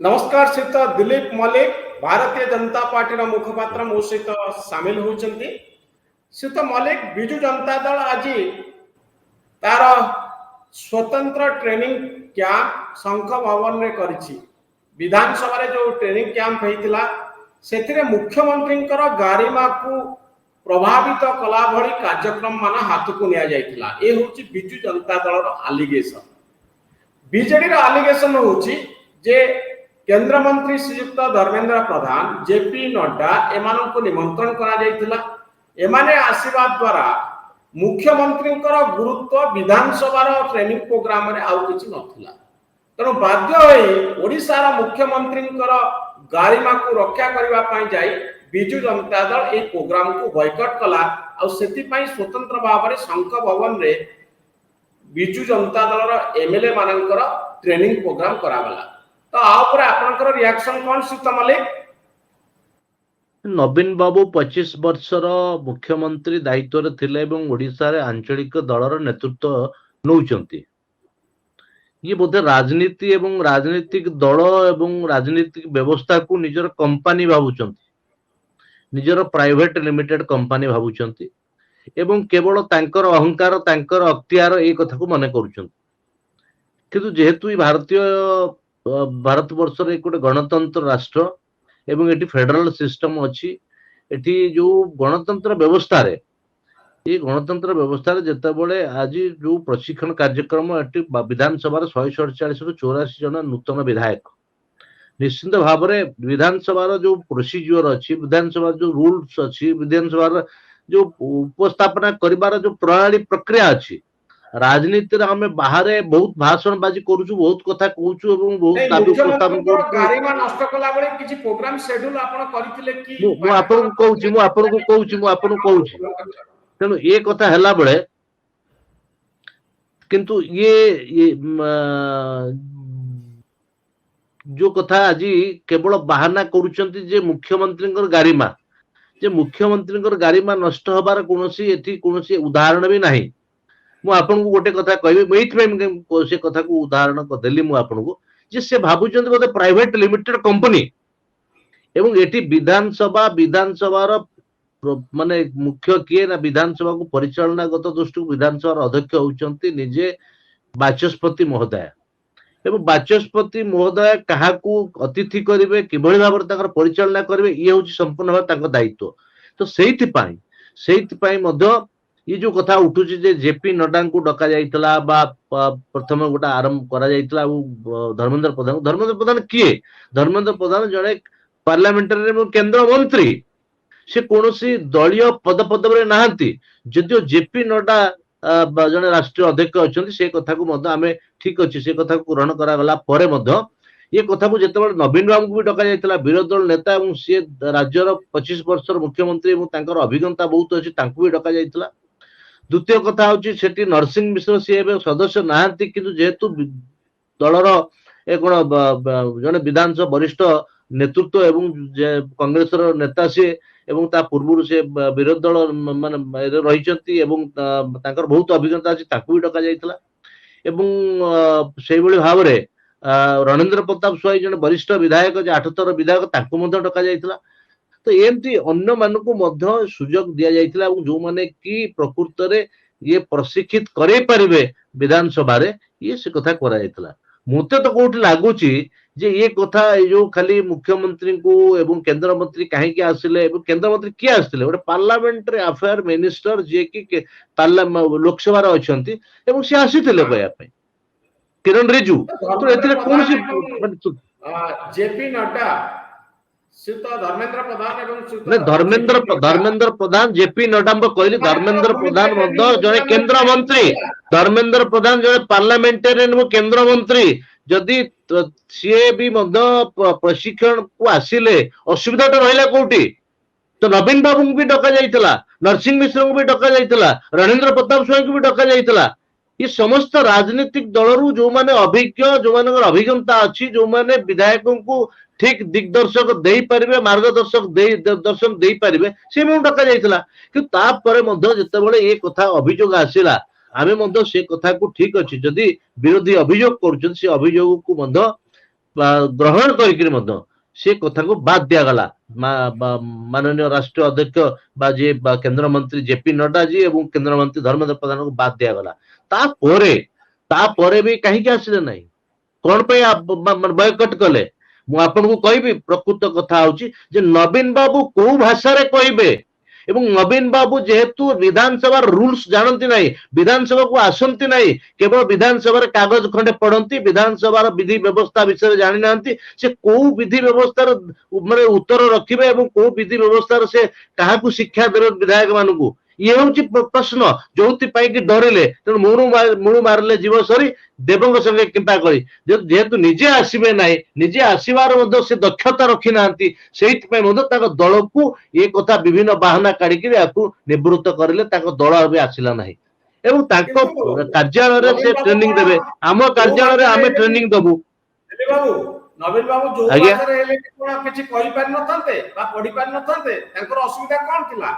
नमस्कार श्रीत दिलीप मल्लिक भारतीय जनता पार्टी मुखपात्र मो सहित सामिल होती श्रीत मल्लिक विजु जनता दल आज तार स्वतंत्र ट्रेनिंग कैंप शंख भवन में करिछि। विधानसभा जो ट्रेनिंग कैंप होता से मुख्यमंत्री गारिमा को प्रभावित कला भली कार्यक्रम मान हाथ को निया जाइथिला। ए होछि विजु जनता दल आलिगेशन। बीजेडी आलिगेशन होछि जे केंद्र मंत्री श्रीयुक्त धर्मेंद्र प्रधान जेपी नड्डा एमानंको निमंत्रण करा जाइथिला। एमाने आशीर्वाद द्वारा मुख्यमंत्री गुरुत्व विधानसभा ट्रेनिंग प्रोग्राम रे आउ किछि नथिला। तेणु बाध्य होई ओडिशार मुख्यमंत्री गारिमा को रक्षा करबा पई जाई बिजु जनता दल ए प्रोग्राम को बॉयकॉट कला आ सेति पई स्वतंत्र भाव में शंख भवन रे बिजु जनता दल एमएलए मानकर ट्रेनिंग प्रोग्राम करागला। तो आप रिएक्शन कौन श्रीत मल्लिक? नवीन बाबू 25 वर्षर मुख्यमंत्री दायित्व थिले एवं ओडिशा रे आंचलिक दलर नेतृत्व नौचंती। ये बोधे राजनीति एवं राजनीतिक दल एवं राजनीतिक व्यवस्था को निजर कंपनी भावुचंती, निजर प्राइवेट लिमिटेड कंपनी भावुचंती एवं केवल तांकर अहंकार तांकर अख्तियार ए कथा को मने करूचंती। किंतु जेहेतु भारत वर्ष रे एक गणतंत्र राष्ट्र एवं एटी फेडरल सिस्टम अच्छी एटी जो गणतंत्र व्यवस्था रे ये गणतंत्र व्यवस्था रे जेतेबेले आज जो प्रशिक्षण कार्यक्रम एटी विधानसभा 147 रु 84 जन नूतन विधायक निश्चित भाव में विधानसभा जो प्रोसीजर अच्छी विधानसभा जो रूल्स अच्छी विधानसभा जो उपस्थापना करिवार जो प्रणाली प्रक्रिया अच्छी राजनीति रे हमें बाहर बहुत भाषण बाजी करूछु बहुत कथा कहूछु एवं बहुत दाबी उपस्थापन करूछु। गारिमा नष्ट कला बळे किछि प्रोग्राम शेड्यूल आपण करिथिले कि मु आपन को कहूछि तेनु ए कथा हला बळे किंतु ये जो कथा आज केवल बहाना करूचंती जे मुख्यमंत्री गारिमा नष्ट होबार कोनोसी एठी कोनोसी उदाहरण भी नाही। मु आपन को गोटे कथा कहबी से कथा को उदाहरण देली मु आपन को जे से भाबुचंती बोले प्राइवेट लिमिटेड कंपनी एवं एटी विधानसभा माने मुख्य किए ना विधानसभा को परिचालनागत दृष्टि विधानसभा अध्यक्ष होउचंती निजे बाचस्पति महोदय एवं बाचस्पति महोदय कहा को अतिथि करिवे किभଳି भाବରେ ताकर परिचालना करिवे ये होची संपूर्ण भाव ताकर दायित्व। तो सेहिति पाई मध्य ये जो कथा उठुची जे जेपी नड्डा को डका जाइतला बा प्रथम गोटा आरंभ करा जाइतला धर्मेंद्र प्रधान किए धर्मेंद्र प्रधान जड़े पार्लियामेंटारी केंद्र मंत्री से कोनोसी दलीय पदपदवे नाहंती जदियो जेपी नड्डा जड़े राष्ट्रीय अध्यक्ष अछंती से कथा को मध्य आमे ठीक अछि से कथा को ग्रहण करा गला परे मध्य ये कथा को जेतेबेले नवीन बाबू को भी डका जाइतला विरोधी दल नेता एवं से राज्यर 25 वर्षर मुख्यमंत्री एवं तांकर अभिज्ञता बहुत अछि तांको भी डका जाइतला। द्वितीय कथा होची सेठी नरसिंह मिश्र सी सदस्य नाहंती किंतु जेहेतु दलर एक जने विधानसभा वरिष्ठ नेतृत्व एवं कांग्रेस नेता सी एवं ता पूर्व से विरोधी दल माने रहिचंती एवं तांकर बहुत अभिज्ञता अछि ताकू भी डका जाइतला एवं सेहि भली भाव रे रणेंद्र प्रताप स्वाई जने वरिष्ठ विधायक जे 8 थर विधायक ताकू मध्य डका जाइतला। तो एमती अन्य मानकु मध्य सुजोग दिया जाइतला जो माने कि प्रकृत रे ये प्रशिक्षित करे परिबे विधानसभा रे ये से कथा करा जाइतला। मुते तो कोठी लागुची जे ये कथा जो खाली मुख्यमंत्री को एवं केंद्र मंत्री काहे के आसिले एवं केंद्र मंत्री के आसिले ओटे पार्लियामेंटरी अफेयर मिनिस्टर जे कि लोकसभा रे अछंती एवं से आसीथिले कहया पे किरण रिजू तो एथिरे कोनसी जेपी नड्डा धर्मेंद्र प्रधान जेपी नड्डा कहली धर्मेंद्र प्रधान जड़े केंद्र मंत्री धर्मेंद्र प्रधान जड़े पार्लियामेंटेरियन केंद्र मंत्री जदि सी भी प्रशिक्षण को आसिले असुविधा तो रहा कोटी तो नवीन बाबू को भी डका जाइतला नरसिंह मिश्र को भी डका जाइतला रणेंद्र प्रताप स्वाई को भी डका जाइतला। ये समस्त राजनीतिक दलरू जो माने अभिज्ञ जो मानकर अभिज्ञता अच्छी जो माने विधायकों को ठीक दिग्दर्शक दे पारिबे मार्गदर्शक दर्शन दे पारिबे से मैं डका जाइतला कि तापरे मध्य जेतेबेले ए कथा अभियोग आसिला आमे मध्य से कथा को ठीक अछि जदि विरोधी अभियोग करूछन से अभियोग को मध्य ଗ୍ରହଣ କରିକିରି ମଧ୍ୟ ସେ କଥାକୁ ବାଦ ଦିଆଗଲା। ମାନନୀୟ ରାଷ୍ଟ୍ରୀୟ ଅଧ୍ୟକ୍ଷ ବା ଯିଏ କେନ୍ଦ୍ରମନ୍ତ୍ରୀ ଜେପି ନଡ୍ଡା जी ଏବଂ କେନ୍ଦ୍ରମନ୍ତ୍ରୀ ଧର୍ମେନ୍ଦ୍ର ପ୍ରଧାନଙ୍କୁ ବାଦ ଦିଆଗଲା। ତାପରେ ବି କାହିଁକି ଆସିଲେ ନାହିଁ, କଣ ପାଇଁ ବୟକଟ କଲେ? ମୁଁ ଆପଣଙ୍କୁ କହିବି, ପ୍ରକୃତ କଥା ହଉଛି ଯେ ନବୀନ ବାବୁ କୋଉ ଭାଷାରେ କହିବେ, ଏବଂ ନବୀନ ବାବୁ ଯେହେତୁ ବିଧାନସଭାର ରୁଲ୍ସ ଜାଣନ୍ତି ନାହିଁ, ବିଧାନସଭାକୁ ଆସନ୍ତି ନାହିଁ, କେବଳ ବିଧାନସଭାରେ କାଗଜ ଖଣ୍ଡେ ପଢନ୍ତି, ବିଧାନସଭାର ବିଧି ବ୍ୟବସ୍ଥା ବିଷୟରେ ଜାଣିନାହାନ୍ତି, ସେ କୋଉ ବିଧି ବ୍ୟବସ୍ଥାର ମାନେ ଉତ୍ତର ରଖିବେ ଏବଂ କୋଉ ବିଧି ବ୍ୟବସ୍ଥାର ସେ କାହାକୁ ଶିକ୍ଷା ଦେବେ ବିଧାୟକ ମାନଙ୍କୁ, ଇଏ ହଉଛି ପ୍ରଶ୍ନ। ଯୋଉଥିପାଇଁ କି ଡରିଲେ, ତେଣୁ ମୁଣୁ ମାରିଲେ ଯିବ ସରି ଦେବଙ୍କ ସଙ୍ଗେ କିମ୍ପା କରି, ଯେହେତୁ ନିଜେ ଆସିବେ ନାହିଁ, ନିଜେ ଆସିବାର ମଧ୍ୟ ସେ ଦକ୍ଷତା ରଖିନାହାନ୍ତି, ସେଇଥିପାଇଁ ମଧ୍ୟ ତାଙ୍କ ଦଳକୁ ଏ କଥା ବିଭିନ୍ନ ବାହାନା କାଢିକି ୟାକୁ ନିବୃତ୍ତ କରିଲେ, ତାଙ୍କ ଦଳ ଏବେ ଆସିଲା ନାହିଁ। ଏବଂ ତାଙ୍କ କିନ୍ତୁ କାର୍ଯ୍ୟାଳୟରେ ସେ ନବୀନ ବାବୁ ଟ୍ରେନିଂ କଣ ଦେବେ, ଆମ ଯୋଉ କାର୍ଯ୍ୟାଳୟରେ ଭାଷାରେ ଆମେ ହେଲେ ବି ଟ୍ରେନିଂ ଦବୁ। ଦିଲ୍ଲୀ ବାବୁ, ନବୀନ ବାବୁ ଯୋଉ ଆଜ୍ଞା, ଭାଷାରେ ହେଲେ ବି କଣ କିଛି କହିପାରିନଥାନ୍ତେ ବା ପଢିପାରିନଥାନ୍ତେ? ତାଙ୍କର ଅସୁବିଧା କଣ ଥିଲା?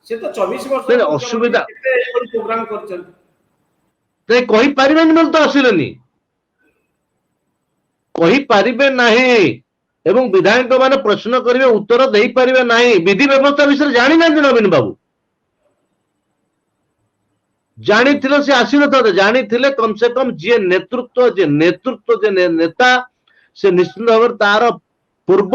ସେ ତ 24 ବର୍ଷର ମୁଖ୍ୟମନ୍ତ୍ରୀ, ଅସୁବିଧା କେତେ ଏଭଳି ପ୍ରୋଗ୍ରାମ କରିଛନ୍ତି। କହିପାରିବେନି ବୋଲି ତ ଆସିଲେନି, କହିପାରିବେ ନାହିଁ ଏବଂ ବିଧାୟକ ମାନେ ପ୍ରଶ୍ନ କରିବେ, ଉତ୍ତର ଦେଇପାରିବେ ନାହିଁ। ବିଧି ବ୍ୟବସ୍ଥା ବିଷୟରେ ଜାଣିନାହାନ୍ତି ନବୀନ ବାବୁ। ଜାଣିଥିଲେ ସେ ଆସିନଥାନ୍ତେ, ଜାଣିଥିଲେ କମ ସେ କମ ଯିଏ ନେତୃତ୍ୱ ନେତା, ସେ ନିଶ୍ଚିତ ଭାବରେ ତାର ପୂର୍ବ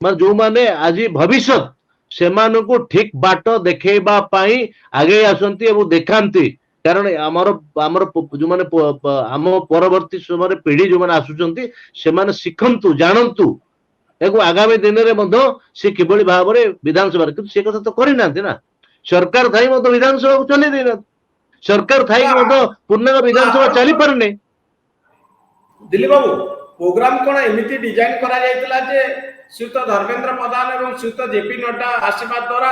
ମାନେ ଯୋଉମାନେ ଆଜି ଭବିଷ୍ୟତ, ସେମାନଙ୍କୁ ଠିକ ବାଟ ଦେଖେଇବା ପାଇଁ ଆଗେଇ ଆସନ୍ତି ଏବଂ ଦେଖାନ୍ତି। କାରଣ ଆମର ଯୋଉମାନେ ଆମ ପରବର୍ତ୍ତୀ ସମୟରେ ପିଢି ଯୋଉମାନେ ଆସୁଛନ୍ତି, ସେମାନେ ଶିଖନ୍ତୁ, ଜାଣନ୍ତୁ ଏବଂ ଆଗାମୀ ଦିନରେ ମଧ୍ୟ ସେ କିଭଳି ଭାବରେ ବିଧାନସଭାରେ, କିନ୍ତୁ ସେ କଥା ତ କରିନାହାନ୍ତି ନା। ସରକାର ଥାଇ ମଧ୍ୟ ବିଧାନସଭାକୁ ଚଲେଇ ଦେଇନାହାନ୍ତି, ସରକାର ଥାଇକି ମଧ୍ୟ ପୂର୍ଣ୍ଣାଙ୍ଗ ବିଧାନସଭା ଚାଲିପାରୁନି। ଦିଲ୍ଲୀ ବାବୁ, ପ୍ରୋଗ୍ରାମ କଣ ଏମିତି ଡିଜାଇନ କରାଯାଇଥିଲା ଯେ ଶ୍ରୀଯୁକ୍ତ ଧର୍ମେନ୍ଦ୍ର ପ୍ରଧାନ ଏବଂ ଶ୍ରୀଯୁକ୍ତ ଜେପି ନଡ୍ଡା ଆସିବା ଦ୍ୱାରା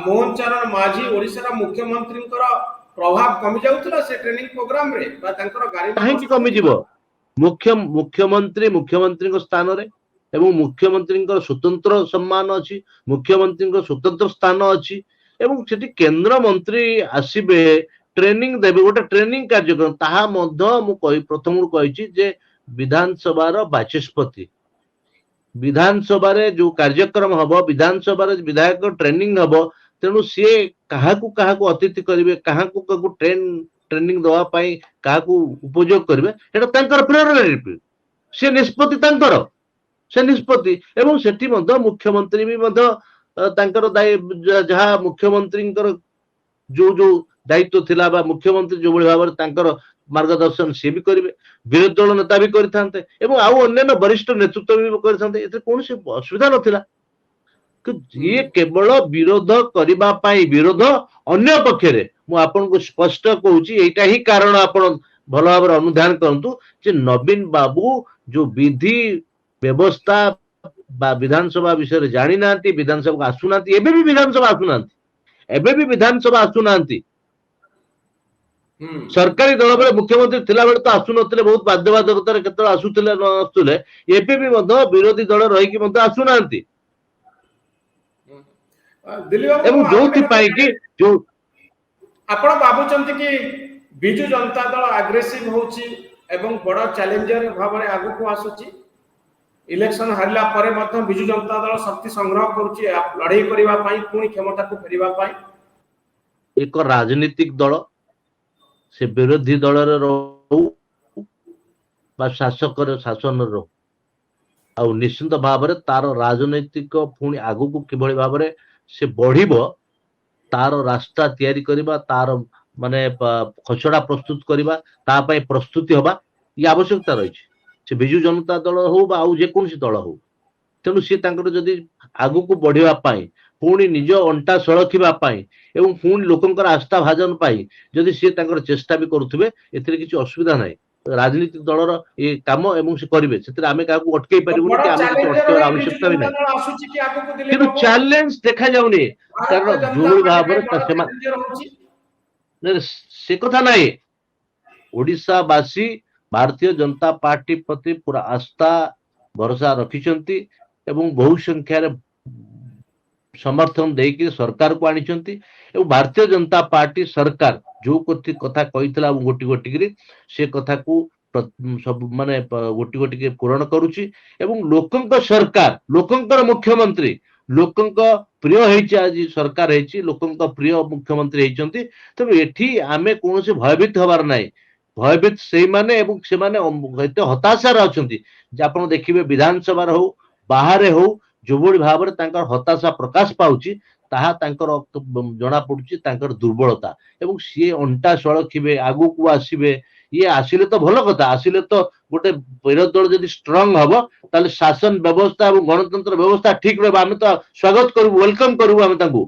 ମୋହନ ଚରଣ ମାଝୀ ଓଡ଼ିଶାର ମୁଖ୍ୟମନ୍ତ୍ରୀଙ୍କର ପ୍ରଭାବ କମି ଯାଉଥିଲା ସେ ଟ୍ରେନିଂ ପ୍ରୋଗ୍ରାମରେ, ବା ତାଙ୍କର ଗାରିମା କାହିଁକି ନଷ୍ଟ କମିଯିବ? ହଉଥିଲା? ମୁଖ୍ୟମନ୍ତ୍ରୀଙ୍କ ସ୍ଥାନରେ ଏବଂ ମୁଖ୍ୟମନ୍ତ୍ରୀଙ୍କର ସ୍ୱତନ୍ତ୍ର ସମ୍ମାନ ଅଛି, ମୁଖ୍ୟମନ୍ତ୍ରୀଙ୍କ ସ୍ୱତନ୍ତ୍ର ସ୍ଥାନ ଅଛି ଏବଂ ସେଠି କେନ୍ଦ୍ରମନ୍ତ୍ରୀ ଆସିବେ, ଟ୍ରେନିଂ ଦେବେ, ଗୋଟେ ଟ୍ରେନିଂ କାର୍ଯ୍ୟକ୍ରମ। ତାହା ମଧ୍ୟ ମୁଁ ପ୍ରଥମରୁ କହିଛି ଯେ ବିଧାନସଭାର ବାଚସ୍ପତି, ବିଧାନସଭାରେ ଯୋଉ କାର୍ଯ୍ୟକ୍ରମ ହବ, ବିଧାନସଭାରେ ବିଧାୟକ ଟ୍ରେନିଂ ହବ, ତେଣୁ ସିଏ କାହାକୁ ଅତିଥି କରିବେ, କାହାକୁ ଟ୍ରେନିଂ ଦେବା ପାଇଁ କାହାକୁ ଉପଯୋଗ କରିବେ, ସେଟା ତାଙ୍କର ପ୍ରେରୋଗେଟିଭ, ସେ ନିଷ୍ପତ୍ତି ତାଙ୍କର, ସେ ନିଷ୍ପତ୍ତି। ଏବଂ ସେଠି ମଧ୍ୟ ମୁଖ୍ୟମନ୍ତ୍ରୀ ବି ମଧ୍ୟ ତାଙ୍କର ଯାହା ମୁଖ୍ୟମନ୍ତ୍ରୀଙ୍କର ଯୋଉ ଦାୟିତ୍ୱ ଥିଲା ବା ମୁଖ୍ୟମନ୍ତ୍ରୀ ଯୋଉଭଳି ଭାବରେ ତାଙ୍କର ମାର୍ଗଦର୍ଶନ ସିଏ ବି କରିବେ, ବିରୋଧୀ ଦଳ ନେତା ବି କରିଥାନ୍ତେ ଏବଂ ଆଉ ଅନ୍ୟାନ୍ୟ ବରିଷ୍ଠ ନେତୃତ୍ୱ ବି କରିଥାନ୍ତେ, ଏଥିରେ କୌଣସି ଅସୁବିଧା ନଥିଲା। ଇଏ କେବଳ ବିରୋଧ କରିବା ପାଇଁ, ବିରୋଧ ଅନ୍ୟ ପକ୍ଷରେ, ମୁଁ ଆପଣଙ୍କୁ ସ୍ପଷ୍ଟ କହୁଛି, ଏଇଟା ହିଁ କାରଣ। ଆପଣ ଭଲ ଭାବରେ ଅନୁଧ୍ୟାନ କରନ୍ତୁ ଯେ ନବୀନ ବାବୁ ଯୋଉ ବିଧି ବ୍ୟବସ୍ଥା ବା ବିଧାନସଭା ବିଷୟରେ ଜାଣିନାହାନ୍ତି, ବିଧାନସଭାକୁ ଆସୁନାହାନ୍ତି, ଏବେ ବି ବିଧାନସଭା ଆସୁନାହାନ୍ତି। ସରକାରୀ ଦଳ ବେଳେ ମୁଖ୍ୟମନ୍ତ୍ରୀ ଥିଲାବେଳେ ତ ଆସୁନଥିଲେ, ବହୁତ ବାଧ୍ୟବାଧକତାରେ କେତେବେଳେ ଆସୁଥିଲେ ନ ଆସୁଥିଲେ, ଏବେ ବି ମଧ୍ୟ ବିରୋଧୀ ଦଳ ରହିକି ମଧ୍ୟ ଆସୁନାହାନ୍ତି। ଦିଲ୍ଲୀ ବାବୁ, ଏବଂ ମୁଁ ଆଉ ଗୋଟେ କଥା ଯୋଉଥିପାଇଁ କି ଯୋଉ ଆପଣ ଭାବୁଛନ୍ତି କି ବିଜୁ ଜନତା ଦଳ ଆଗ୍ରେସିଭ ହଉଛି ଏବଂ ବଡ ଚ୍ୟାଲେଞ୍ଜର ଭାବରେ ଆଗକୁ ଆସୁଛି? ଇଲେକ୍ସନ ହାରିଲା ପରେ ମଧ୍ୟ ବିଜୁ ଜନତା ଦଳ ଶକ୍ତି ସଂଗ୍ରହ କରୁଛି ଲଢେଇ କରିବା ପାଇଁ, ପୁଣି କ୍ଷମତାକୁ ଫେରିବା ପାଇଁ। ଏକ ରାଜନୈତିକ ଦଳ, ସେ ବିରୋଧୀ ଦଳରେ ରହୁ ବା ଶାସନରେ ରହୁ, ଆଉ ନିଶ୍ଚିତ ଭାବରେ ତାର ରାଜନୈତିକ ପୁଣି ଆଗକୁ କିଭଳି ଭାବରେ ସେ ବଢିବ, ତାର ରାସ୍ତା ତିଆରି କରିବା, ତାର ମାନେ ଖସଡା ପ୍ରସ୍ତୁତ କରିବା, ତା ପାଇଁ ପ୍ରସ୍ତୁତି ହବା, ଇ ଆବଶ୍ୟକତା ରହିଛି। ସେ ବିଜୁ ଜନତା ଦଳ ହଉ ବା ଆଉ ଯେକୌଣସି ଦଳ ହଉ, ତେଣୁ ସିଏ ତାଙ୍କର ଯଦି ଆଗକୁ ବଢିବା ପାଇଁ, ପୁଣି ନିଜ ଅଣ୍ଟା ସଳଖିବା ପାଇଁ ଏବଂ ପୁଣି ଲୋକଙ୍କର ଆସ୍ଥା ଭାଜନ ପାଇଁ ଯଦି ସିଏ ତାଙ୍କର ଚେଷ୍ଟା ବି କରୁଥିବେ, ଏଥିରେ କିଛି ଅସୁବିଧା ନାହିଁ। ରାଜନୀତିକ ଦଳର ଏ କାମ ଏବଂ ସେ କରିବେ, ସେଥିରେ ଆମେ କାହାକୁ ଅଟକେଇ ତ ପାରିବୁନି ବଡ କି ଆମେ କିଛି ଚ୍ୟାଲେଞ୍ଜର ଅଟକେଇବାର ହେଇ ବିଜୁ ଆବଶ୍ୟକତା ବି ଜନତା ନାହିଁ। ଦଳ ଆସୁଛି କି ଆଗକୁ ଦିଲ୍ଲୀପ କିନ୍ତୁ ବାବୁ? ଚ୍ୟାଲେଞ୍ଜ ଦେଖାଯାଉନି, କାରଣ ଭାରତୀୟ ଜନତା ଯୋଉଭଳି ପାର୍ଟି ପାଇଁ ଭାବରେ ବଡ ସେମାନେ, ଚ୍ୟାଲେଞ୍ଜର ହଉଛି। ସେ କଥା ନାହିଁ। ଓଡ଼ିଶାବାସୀ ଭାରତୀୟ ଜନତା ପାର୍ଟି ପ୍ରତି ପୁରା ଆସ୍ଥା ଭରସା ରଖିଛନ୍ତି ଏବଂ ବହୁ ସଂଖ୍ୟାରେ ସମର୍ଥନ ଦେଇକି ସରକାରକୁ ଆଣିଛନ୍ତି ଏବଂ ଭାରତୀୟ ଜନତା ପାର୍ଟି ସରକାର ଯୋଉ କଥା କହିଥିଲା ଗୋଟି ଗୋଟିକିରି ସେ କଥାକୁ सब माने गोटी गोटी के पूरण करुची एवं लोकंक सरकार लोकंकर मुख्यमंत्री लोकंक प्रिय ହେଇଛି ଆଜି ସରକାର ହେଇଛି ଲୋକଙ୍କ ପ୍ରିୟ ମୁଖ୍ୟମନ୍ତ୍ରୀ ହେଇଛନ୍ତି ତେଣୁ ଏଠି ଆମେ କୌଣସି ଭୟଭୀତ ହବାର ନାହିଁ ଭୟଭୀତ ସେଇମାନେ ଏବଂ ସେମାନେ ଏତେ ହତାଶାରେ ଅଛନ୍ତି ଯେ ଆପଣ ଦେଖିବେ ବିଧାନସଭାରେ ହଉ ବାହାରେ ହଉ ଯୋଉଭଳି ଭାବରେ ତାଙ୍କର ହତାଶା ପ୍ରକାଶ ପାଉଛି ତାହା ତାଙ୍କର ଜଣା ପଡୁଛି ତାଙ୍କର ଦୁର୍ବଳତା ଏବଂ ସିଏ ଅଣ୍ଟା ସଳଖିବେ ଆଗକୁ ଆସିବେ ଇଏ ଆସିଲେ ତ ଭଲ କଥା ଆସିଲେ ତ ଗୋଟେ ବିରୋଧୀ ଦଳ ଯଦି ଷ୍ଟ୍ରଙ୍ଗ ହବ ତାହେଲେ ଶାସନ ବ୍ୟବସ୍ଥା ଏବଂ ଗଣତନ୍ତ୍ର ବ୍ୟବସ୍ଥା ଠିକ ରହିବ ଆମେ ତ ସ୍ୱାଗତ କରିବୁ ୱେଲକମ କରିବୁ ଆମେ ତାଙ୍କୁ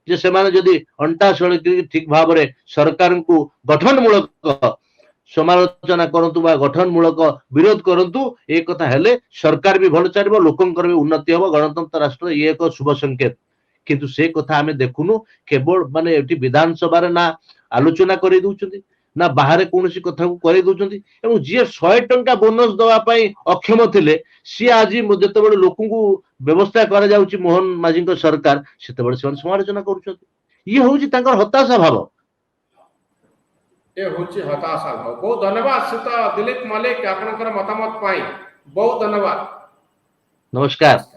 ଯେ ସେମାନେ ଯଦି ଅଣ୍ଟା ସଳଖି ଠିକ ଭାବରେ ସରକାରଙ୍କୁ ଗଠନମୂଳକ ସମାଲୋଚନା କରନ୍ତୁ ବା ଗଠନମୂଳକ ବିରୋଧ କରନ୍ତୁ ଏ କଥା ହେଲେ ସରକାର ବି ଭଲ ଚାଲିବ ଲୋକଙ୍କର ବି ଉନ୍ନତି ହବ ଗଣତନ୍ତ୍ର ରାଷ୍ଟ୍ର ଇଏ ଏକ ଶୁଭ ସଂକେତ କିନ୍ତୁ ସେ କଥା ଆମେ ଦେଖୁନୁ କେବଳ ମାନେ ଏଠି ବିଧାନସଭାରେ ନା ଆଲୋଚନା କରି ଦଉଛନ୍ତି ନା ବାହାରେ କୌଣସି କଥାକୁ କରି ଦଉଛନ୍ତି ଏବଂ ଯିଏ 100 ଟଙ୍କା ବୋନସ ଦବା ପାଇଁ ଅକ୍ଷମ ଥିଲେ ସିଏ ଆଜି ଯେତେବେଳେ ଲୋକଙ୍କୁ ବ୍ୟବସ୍ଥା କରାଯାଉଛି ମୋହନ ମାଝୀଙ୍କ ସରକାର ସେତେବେଳେ ସେମାନେ ସମାଲୋଚନା କରୁଛନ୍ତି ଇଏ ହଉଛି ତାଙ୍କର ହତାଶା ଭାବ ଏ ହଉଛି ହତାଶା ଭାବ ବହୁତ ଧନ୍ୟବାଦ ଶ୍ରୀଯୁକ୍ତ ଦିଲ୍ଲୀପ ମଲ୍ଲିକ ଆପଣଙ୍କର ମତାମତ ପାଇଁ ବହୁତ ଧନ୍ୟବାଦ ନମସ୍କାର